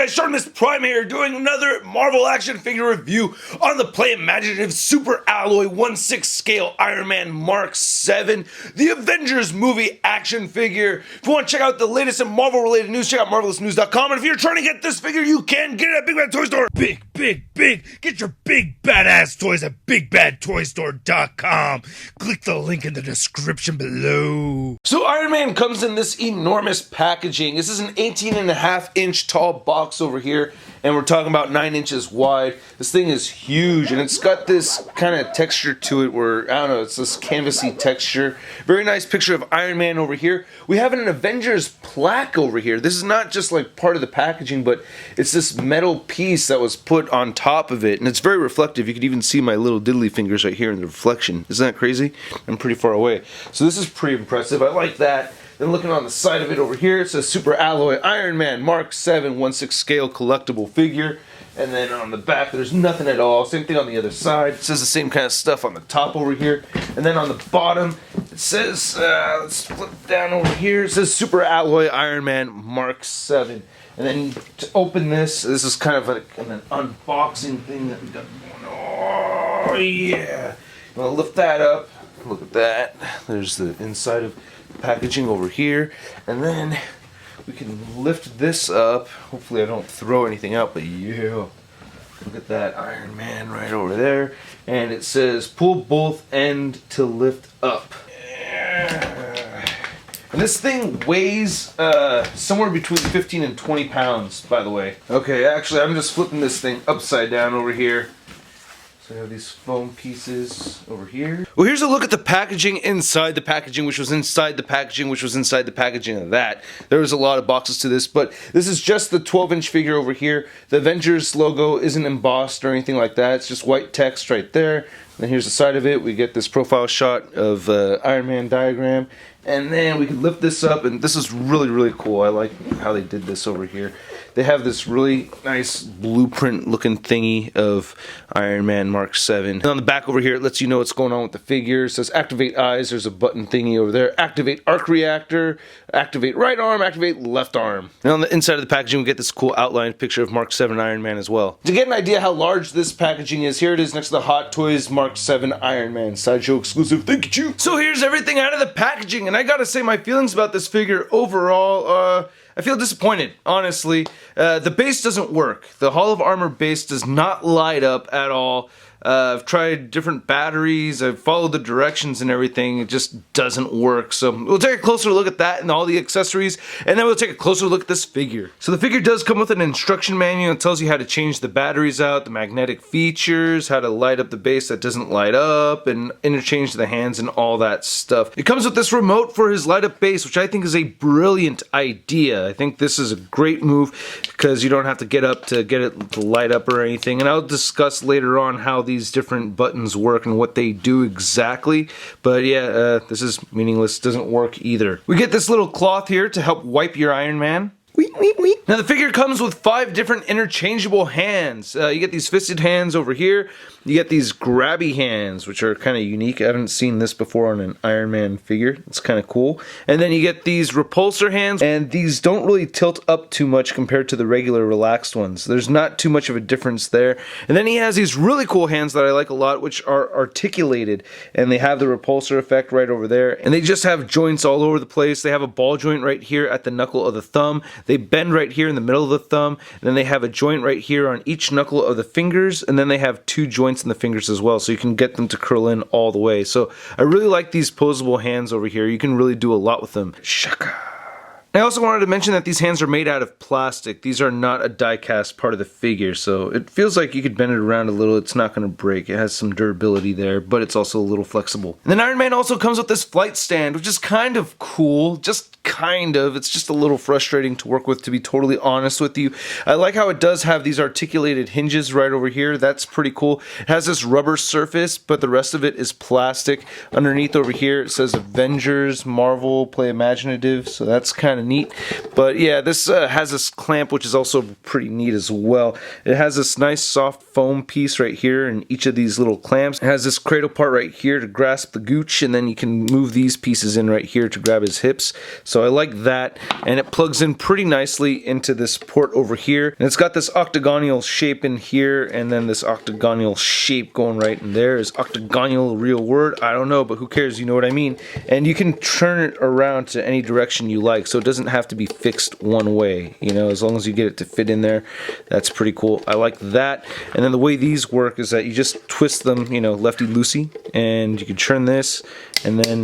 guys, Miss Prime here, doing another Marvel action figure review on the Play Imaginative Super Alloy 1/6 scale Iron Man Mark VII, the Avengers movie action figure. If you want to check out the latest in Marvel related news, check out marvelousnews.com. And if you're trying to get this figure, you can get it at Big Bad Toy Store. Big. Get your big badass toys at bigbadtoystore.com. Click the link in the description below. So Iron Man comes in this enormous packaging. This is an 18.5-inch tall box over here, and we're talking about 9 inches wide. This thing is huge, and it's got this kind of texture to it where, I don't know, it's this canvasy texture. Very nice picture of Iron Man over here. We have an Avengers plaque over here. This is not just like part of the packaging, but it's this metal piece that was put on top of it, and it's very reflective. You could even see my little diddly fingers right here in the reflection. Isn't that crazy? I'm pretty far away. So this is pretty impressive. I like that. Then looking on the side of it over here, it says Super Alloy Iron Man Mark VII 1/6 scale collectible figure. And then on the back, there's nothing at all. Same thing on the other side. It says the same kind of stuff on the top over here. And then on the bottom, it says, let's flip down over here. It says Super Alloy Iron Man Mark VII. And then to open this is kind of like an unboxing thing that we got going on. Oh, yeah. I'm gonna lift that up. Look at that. There's the inside of packaging over here, and then we can lift this up. Hopefully I don't throw anything out, but yeah, look at that Iron Man right over there, and it says pull both end to lift up. And this thing weighs somewhere between 15 and 20 pounds, by the way. Okay, actually I'm just flipping this thing upside down over here. So I have these foam pieces over here. Well, here's a look at the packaging inside the packaging, which was inside the packaging, which was inside the packaging of that. There was a lot of boxes to this, but this is just the 12-inch figure over here. The Avengers logo isn't embossed or anything like that. It's just white text right there. And here's the side of it. We get this profile shot of Iron Man diagram. And then we can lift this up, and this is really cool. I like how they did this over here. They have this really nice blueprint looking thingy of Iron Man Mark VII. And on the back over here, it lets you know what's going on with the figure. It says activate eyes. There's a button thingy over there. Activate arc reactor. Activate right arm. Activate left arm. And on the inside of the packaging, we get this cool outlined picture of Mark VII Iron Man as well. To get an idea how large this packaging is, here it is next to the Hot Toys Mark VII Iron Man Sideshow exclusive. Thank you. So here's everything out of the packaging, and I gotta say my feelings about this figure overall, I feel disappointed, honestly. The base doesn't work. The Hall of Armor base does not light up at all. I've tried different batteries, I've followed the directions and everything, it just doesn't work. So we'll take a closer look at that and all the accessories, and then we'll take a closer look at this figure. So the figure does come with an instruction manual. It tells you how to change the batteries out, the magnetic features, how to light up the base that doesn't light up, and interchange the hands and all that stuff. It comes with this remote for his light up base, which I think is a brilliant idea. I think this is a great move because you don't have to get up to get it to light up or anything, and I'll discuss later on how these different buttons work and what they do exactly. But yeah, this is meaningless. Doesn't work either. We get this little cloth here to help wipe your Iron Man. Now the figure comes with 5 different interchangeable hands. You get these fisted hands over here. You get these grabby hands, which are kind of unique. I haven't seen this before on an Iron Man figure. It's kind of cool. And then you get these repulsor hands, and these don't really tilt up too much compared to the regular relaxed ones. There's not too much of a difference there. And then he has these really cool hands that I like a lot, which are articulated, and they have the repulsor effect right over there. And they just have joints all over the place. They have a ball joint right here at the knuckle of the thumb. They bend right here in the middle of the thumb. And then they have a joint right here on each knuckle of the fingers, and then they have 2 joints in the fingers as well, so you can get them to curl in all the way. So I really like these posable hands over here. You can really do a lot with them. Shaka. I also wanted to mention that these hands are made out of plastic. These are not a die-cast part of the figure, so it feels like you could bend it around a little. It's not going to break. It has some durability there, but it's also a little flexible. And then Iron Man also comes with this flight stand, which is kind of cool. Just kind of. It's just a little frustrating to work with, to be totally honest with you. I like how it does have these articulated hinges right over here. That's pretty cool. It has this rubber surface, but the rest of it is plastic. Underneath over here, it says Avengers, Marvel, Play Imaginative, so that's kind of neat. But yeah, this has this clamp, which is also pretty neat as well. It has this nice soft foam piece right here in each of these little clamps. It has this cradle part right here to grasp the gooch, and then you can move these pieces in right here to grab his hips. So I like that, and it plugs in pretty nicely into this port over here. And it's got this octagonal shape in here, and then this octagonal shape going right in there. Is octagonal a real word? I don't know, but who cares? You know what I mean. And you can turn it around to any direction you like, so it doesn't have to be fixed one way, you know, as long as you get it to fit in there. That's pretty cool. I like that. And then the way these work is that you just twist them, you know, lefty-loosey, and you can turn this, and then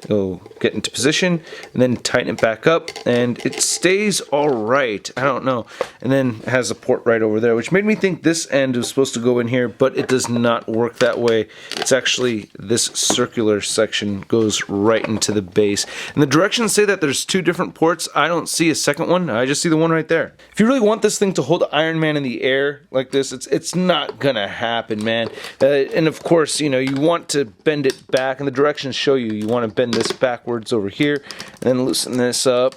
it'll get into position, and then tighten it back up, and it stays alright. I don't know. And then it has a port right over there, which made me think this end was supposed to go in here, but it does not work that way. It's actually this circular section goes right into the base. And the directions say that there's 2 different ports. I don't see a second one. I just see the one right there. If you really want this thing to hold Iron Man in the air like this, it's not gonna happen, man. And of course, you know, you want to bend it back, and the directions show you. You want to bend this backwards over here, and then loosen this up,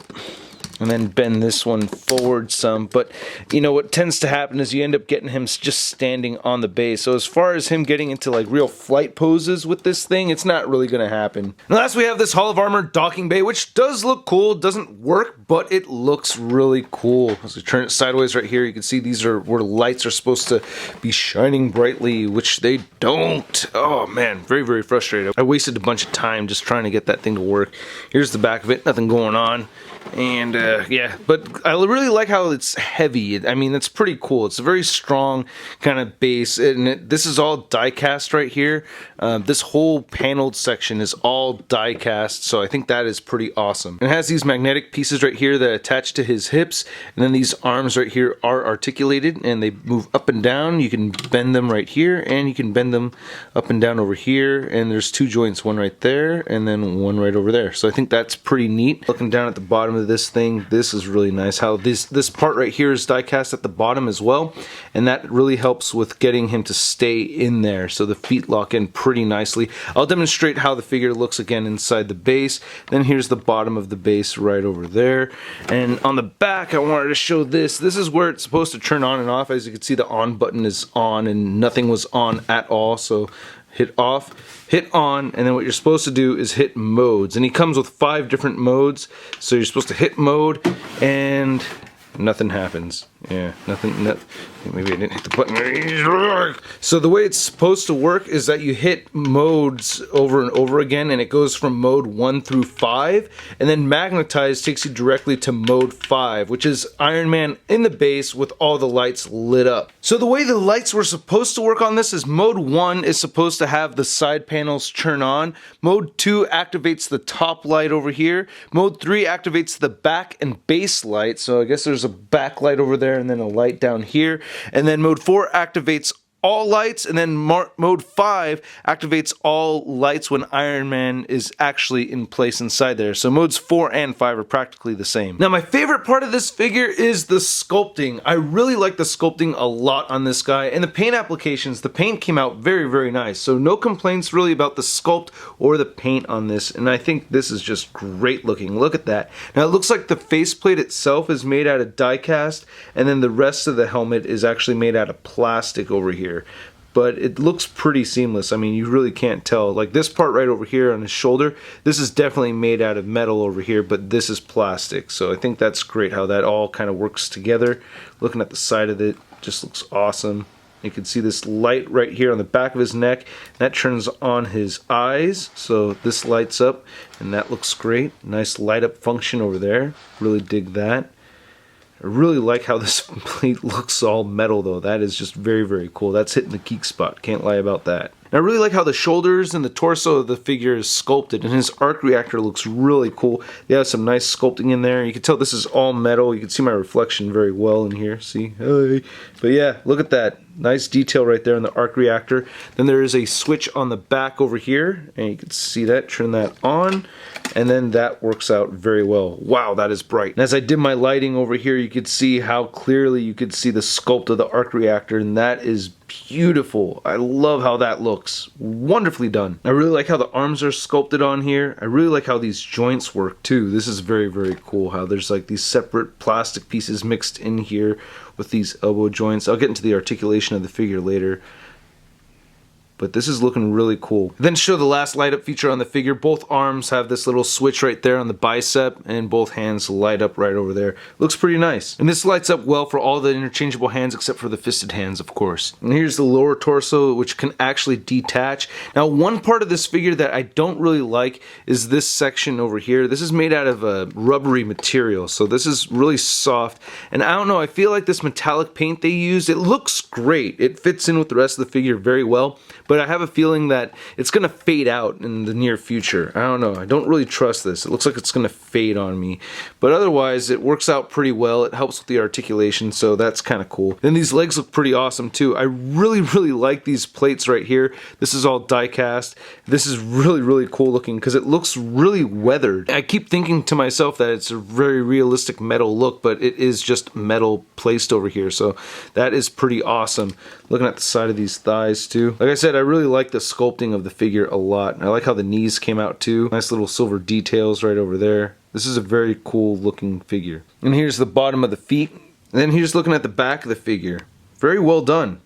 and then bend this one forward some. But you know what tends to happen is you end up getting him just standing on the base. So as far as him getting into like real flight poses with this thing, it's not really going to happen. And last we have this Hall of Armor docking bay, which does look cool. Doesn't work, but it looks really cool. As we turn it sideways right here, you can see these are where lights are supposed to be shining brightly, which they don't. Oh man, very, very frustrated. I wasted a bunch of time just trying to get that thing to work. Here's the back of it, nothing going on. And yeah, but I really like how it's heavy. I mean, it's pretty cool. It's a very strong kind of base, and this is all die cast right here. This whole paneled section is all die cast, so I think that is pretty awesome. It has these magnetic pieces right here that attach to his hips, and then these arms right here are articulated, and they move up and down. You can bend them right here, and you can bend them up and down over here, and there's 2 joints, one right there, and then one right over there. So I think that's pretty neat. Looking down at the bottom of this thing, this is really nice how this part right here is die cast at the bottom as well, and that really helps with getting him to stay in there, so the feet lock in pretty nicely. I'll demonstrate how the figure looks again inside the base. Then here's the bottom of the base right over there, and on the back I wanted to show this. This is where it's supposed to turn on and off. As you can see, the on button is on and nothing was on at all, so hit off, hit on, and then what you're supposed to do is hit modes. And he comes with 5 different modes, so you're supposed to hit mode and nothing happens. Yeah, nothing. Maybe I didn't hit the button. So the way it's supposed to work is that you hit modes over and over again, and it goes from mode 1 through 5, and then Magnetize takes you directly to mode 5, which is Iron Man in the base with all the lights lit up. So the way the lights were supposed to work on this is mode 1 is supposed to have the side panels turn on. Mode 2 activates the top light over here. Mode 3 activates the back and base light. So I guess there's a back light over there and then a light down here. And then mode 4 activates all lights, and then mode 5 activates all lights when Iron Man is actually in place inside there. So modes 4 and 5 are practically the same. Now my favorite part of this figure is the sculpting. I really like the sculpting a lot on this guy, and the paint applications. The paint came out very, very nice, so no complaints really about the sculpt or the paint on this, and I think this is just great looking. Look at that. Now it looks like the faceplate itself is made out of die cast, and then the rest of the helmet is actually made out of plastic over here. But it looks pretty seamless. I mean, you really can't tell. Like this part right over here on his shoulder, this is definitely made out of metal over here, but this is plastic. So I think that's great how that all kind of works together. Looking at the side of it, just looks awesome. You can see this light right here on the back of his neck. That turns on his eyes, so this lights up, and that looks great. Nice light up function over there. Really dig that. I really like how this plate looks all metal though. That is just very, very cool. That's hitting the geek spot. Can't lie about that. And I really like how the shoulders and the torso of the figure is sculpted, and his arc reactor looks really cool. They have some nice sculpting in there. You can tell this is all metal. You can see my reflection very well in here. See? Hey. But yeah, look at that. Nice detail right there in the arc reactor. Then there is a switch on the back over here, and you can see that. Turn that on. and then that works out very well. Wow, that is bright. And as I did my lighting over here, you could see how clearly you could see the sculpt of the arc reactor, and that is beautiful. I love how that looks. Wonderfully done. I really like how the arms are sculpted on here. I really like how these joints work too. This is very, very cool how there's like these separate plastic pieces mixed in here with these elbow joints. I'll get into the articulation of the figure later. But this is looking really cool. Then show the last light up feature on the figure. Both arms have this little switch right there on the bicep, and both hands light up right over there. Looks pretty nice. And this lights up well for all the interchangeable hands except for the fisted hands, of course. And here's the lower torso, which can actually detach. Now, one part of this figure that I don't really like is this section over here. This is made out of a rubbery material, so this is really soft. And I don't know, I feel like this metallic paint they used, it looks great. It fits in with the rest of the figure very well. But I have a feeling that it's going to fade out in the near future. I don't know. I don't really trust this. It looks like it's going to fade on me. But otherwise, it works out pretty well. It helps with the articulation, so that's kind of cool. Then these legs look pretty awesome too. I really, really like these plates right here. This is all die cast. This is really, really cool looking because it looks really weathered. I keep thinking to myself that it's a very realistic metal look, but it is just metal placed over here, so that is pretty awesome. Looking at the side of these thighs too. Like I said, I really like the sculpting of the figure a lot. I like how the knees came out too. Nice little silver details right over there. This is a very cool looking figure. And here's the bottom of the feet. And then here's looking at the back of the figure. Very well done.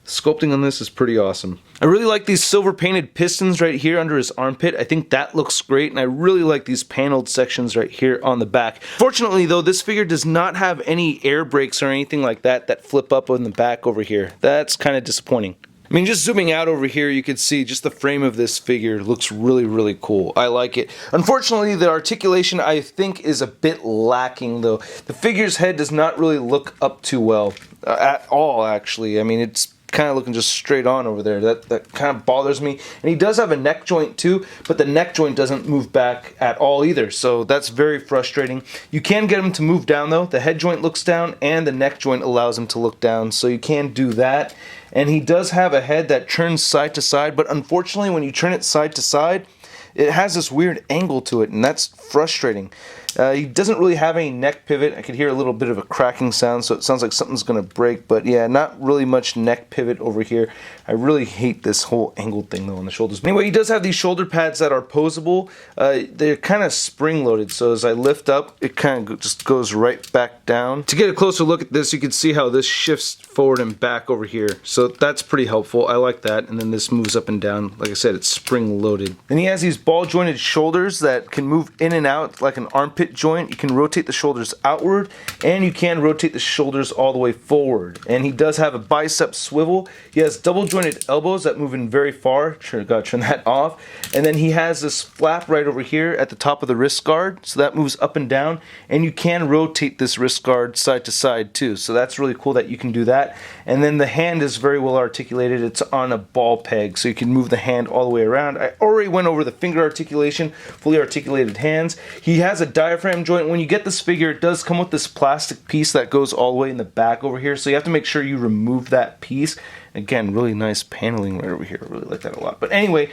Sculpting on this is pretty awesome. I really like these silver painted pistons right here under his armpit. I think that looks great, and I really like these paneled sections right here on the back. Fortunately though, this figure does not have any air brakes or anything like that that flip up on the back over here. That's kind of disappointing. I mean, just zooming out over here, you can see just the frame of this figure looks really, really cool. I like it. Unfortunately, the articulation, I think, is a bit lacking, though. The figure's head does not really look up too well at all, actually. I mean, it's kind of looking just straight on over there. That kind of bothers me. And he does have a neck joint too, but the neck joint doesn't move back at all either, so that's very frustrating. You can get him to move down though. The head joint looks down and the neck joint allows him to look down, so you can do that. And he does have a head that turns side to side, but unfortunately when you turn it side to side, it has this weird angle to it, and that's frustrating. He doesn't really have any neck pivot. I could hear a little bit of a cracking sound, so it sounds like something's going to break, but yeah, not really much neck pivot over here. I really hate this whole angled thing though on the shoulders. But anyway, he does have these shoulder pads that are posable. They're kind of spring-loaded, so as I lift up, it kind of just goes right back down. To get a closer look at this, you can see how this shifts forward and back over here, so that's pretty helpful. I like that, and then this moves up and down. Like I said, it's spring-loaded. And he has these ball-jointed shoulders that can move in and out like an armpit joint. You can rotate the shoulders outward, and you can rotate the shoulders all the way forward. And he does have a bicep swivel. He has double jointed elbows that move in very far. Sure, gotta turn that off. And then he has this flap right over here at the top of the wrist guard, so that moves up and down. And you can rotate this wrist guard side to side too, so that's really cool that you can do that. And then the hand is very well articulated. It's on a ball peg, so you can move the hand all the way around. I already went over the finger articulation, fully articulated hands. He has a diaphragm joint. When you get this figure, it does come with this plastic piece that goes all the way in the back over here, so you have to make sure you remove that piece. Again, really nice paneling right over here. I really like that a lot. But anyway,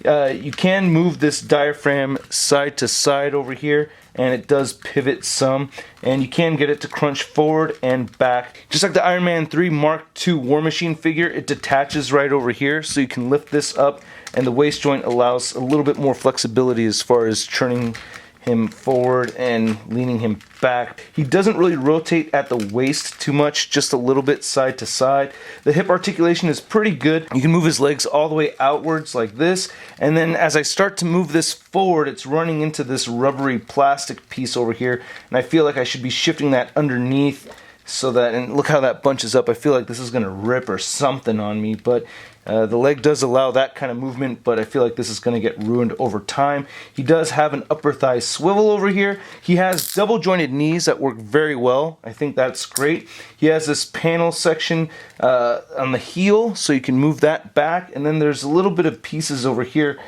you can move this diaphragm side to side over here, and it does pivot some, and you can get it to crunch forward and back. Just like the Iron Man 3 Mark II War Machine figure, it detaches right over here, so you can lift this up, and the waist joint allows a little bit more flexibility as far as turning him forward and leaning him back. He doesn't really rotate at the waist too much, just a little bit side to side. The hip articulation is pretty good. You can move his legs all the way outwards like this, and then as I start to move this forward, it's running into this rubbery plastic piece over here, and I feel like I should be shifting that underneath so that, and look how that bunches up. I feel like this is going to rip or something on me, but the leg does allow that kind of movement, but I feel like this is going to get ruined over time. He does have an upper thigh swivel over here. He has double jointed knees that work very well. I think that's great. He has this panel section on the heel, so you can move that back, and then there's a little bit of pieces over here.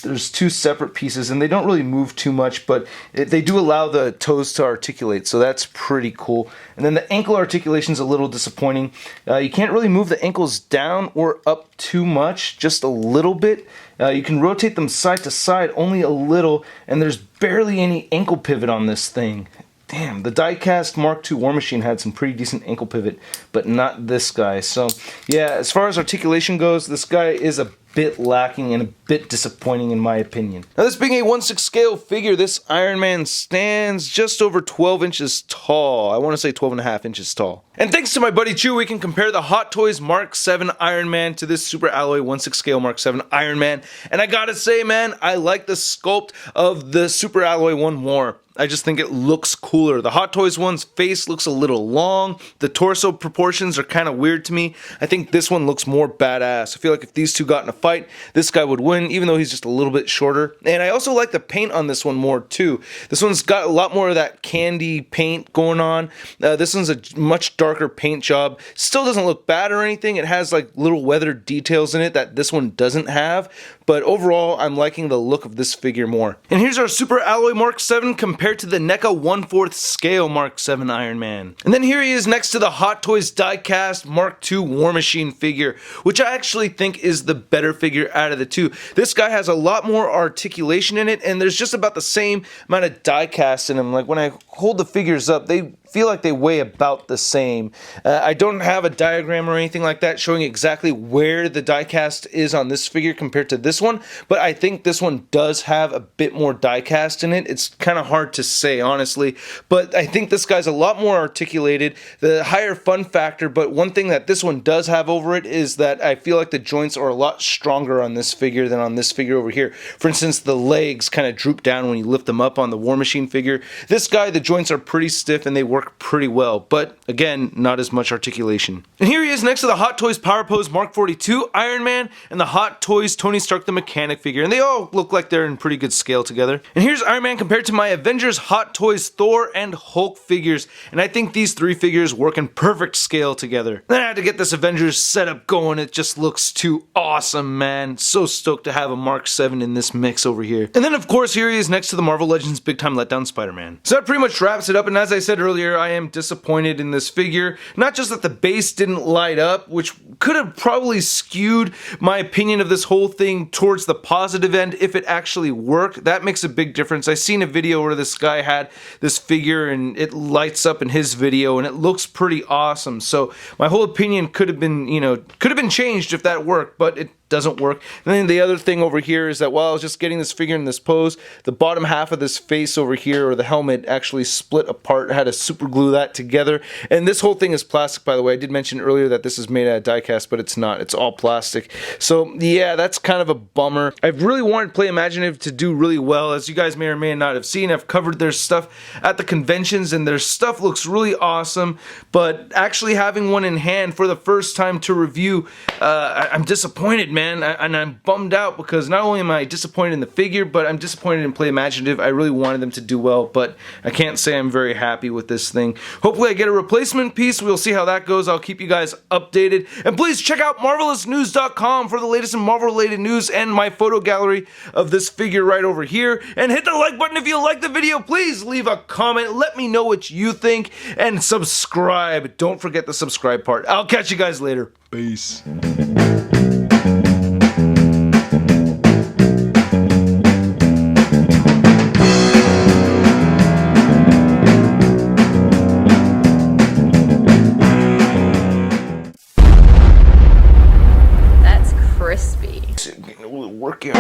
There's two separate pieces, and they don't really move too much, but they do allow the toes to articulate, so that's pretty cool. And then the ankle articulation is a little disappointing. You can't really move the ankles down or up up too much, just a little bit. You can rotate them side to side only a little, and there's barely any ankle pivot on this thing. Damn, the diecast Mark II War Machine had some pretty decent ankle pivot, but not this guy. So yeah, as far as articulation goes, this guy is a bit lacking and a bit disappointing in my opinion. Now, this being a 1/6 scale figure, this Iron Man stands just over 12 inches tall. I want to say 12.5 inches tall. And thanks to my buddy Chew, we can compare the Hot Toys Mark VII Iron Man to this Super Alloy 1/6 scale Mark VII Iron Man. And I gotta say, man, I like the sculpt of the Super Alloy one more. I just think it looks cooler. The Hot Toys one's face looks a little long. The torso proportions are kind of weird to me. I think this one looks more badass. I feel like if these two got in a fight, this guy would win, even though he's just a little bit shorter. And I also like the paint on this one more too. This one's got a lot more of that candy paint going on. This one's a much darker paint job. Still doesn't look bad or anything. It has like little weathered details in it that this one doesn't have. But overall, I'm liking the look of this figure more. And here's our Super Alloy Mark VII compared to the NECA 1/4 scale Mark VII Iron Man. And then here he is next to the Hot Toys diecast Mark II War Machine figure, which I actually think is the better figure out of the two. This guy has a lot more articulation in it, and there's just about the same amount of diecast in him. Like when I hold the figures up, they feel like they weigh about the same. I don't have a diagram or anything like that showing exactly where the diecast is on this figure compared to this one, but I think this one does have a bit more diecast in it. It's kind of hard to say, honestly, but I think this guy's a lot more articulated, the higher fun factor, but one thing that this one does have over it is that I feel like the joints are a lot stronger on this figure than on this figure over here. For instance, the legs kind of droop down when you lift them up on the War Machine figure. This guy, the joints are pretty stiff and they work pretty well, but again, not as much articulation. And here he is next to the Hot Toys Power Pose Mark 42 Iron Man and the Hot Toys Tony Stark the Mechanic figure, and they all look like they're in pretty good scale together. And here's Iron Man compared to my Avengers, Hot Toys Thor, and Hulk figures, and I think these three figures work in perfect scale together. Then I had to get this Avengers setup going. It just looks too awesome, man. So stoked to have a Mark 7 in this mix over here. And then of course here he is next to the Marvel Legends Big Time Letdown Spider-Man. So that pretty much wraps it up, and as I said earlier, I am disappointed in this figure. Not just that the base didn't light up, which could have probably skewed my opinion of this whole thing towards the positive end if it actually worked. That makes a big difference. I seen a video where this guy had this figure and it lights up in his video and it looks pretty awesome. So my whole opinion could have been, could have been changed if that worked, but it doesn't work. And then the other thing over here is that while I was just getting this figure in this pose, the bottom half of this face over here, or the helmet, actually split apart. I had to super glue that together. And this whole thing is plastic, by the way. I did mention earlier that this is made out of diecast, but it's not. It's all plastic. So yeah, that's kind of a bummer. I've really wanted Play Imaginative to do really well. As you guys may or may not have seen, I've covered their stuff at the conventions and their stuff looks really awesome, but actually having one in hand for the first time to review, I'm disappointed, man. And I'm bummed out because not only am I disappointed in the figure, but I'm disappointed in Play Imaginative. I really wanted them to do well, but I can't say I'm very happy with this thing. Hopefully I get a replacement piece. We'll see how that goes. I'll keep you guys updated. And please check out MarvelousNews.com for the latest in Marvel-related news and my photo gallery of this figure right over here. And hit the like button if you like the video. Please leave a comment. Let me know what you think. And subscribe. Don't forget the subscribe part. I'll catch you guys later. Peace. Crispy. Work here.